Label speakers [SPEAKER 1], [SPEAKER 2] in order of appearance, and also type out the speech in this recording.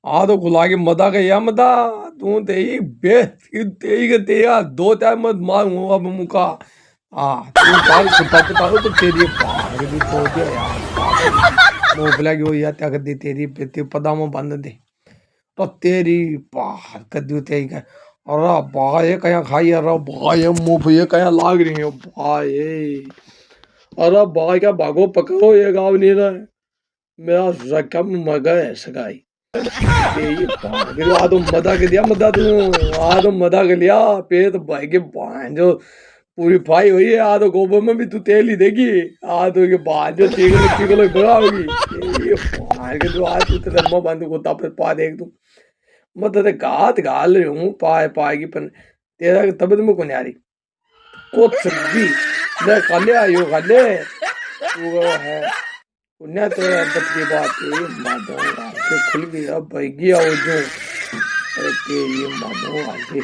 [SPEAKER 1] आ तो गुला के मदा के या मदा तू तेई बे तेई के तेया दो टाइम मत मारूं अब मुका तू काल कुत्ता कुत्ता तो तेरी पाग दी तो दिया यार पागल मोबला की हो या तक दी तेरी पे पदामो बंद दे तो तेरी पाग कद्दू तेई का अरे बाय कया खाई अरे बाय मुंह ये कया लाग रही है बाय अरे बाय क्या भागो पकड़ो ये गाँव नहीं रहा मेरा रकम मगा है सगाई ये भाग आ तो मदा के दिया मदा तू आ तो मदा के लिया पेट भाई के जो पूरी फ्राई हुई है आ तो गोबर में भी तू तेल ही देगी आ तो ये जो चिकलो बड़ा होगी ये भाग के तू आ तू तेरे मुंह बंद को ताप पा देख तू मैं तेरे गात गाल रही हूँ पाए पाएगी पर तेरा तबीयत में कौन आ रही कुछ भी ले खाले आयो खाले तू है उन्हें तो बच की बात है माधव आके खुल गई अब भाई गया वो जो अरे तेरी माधव आके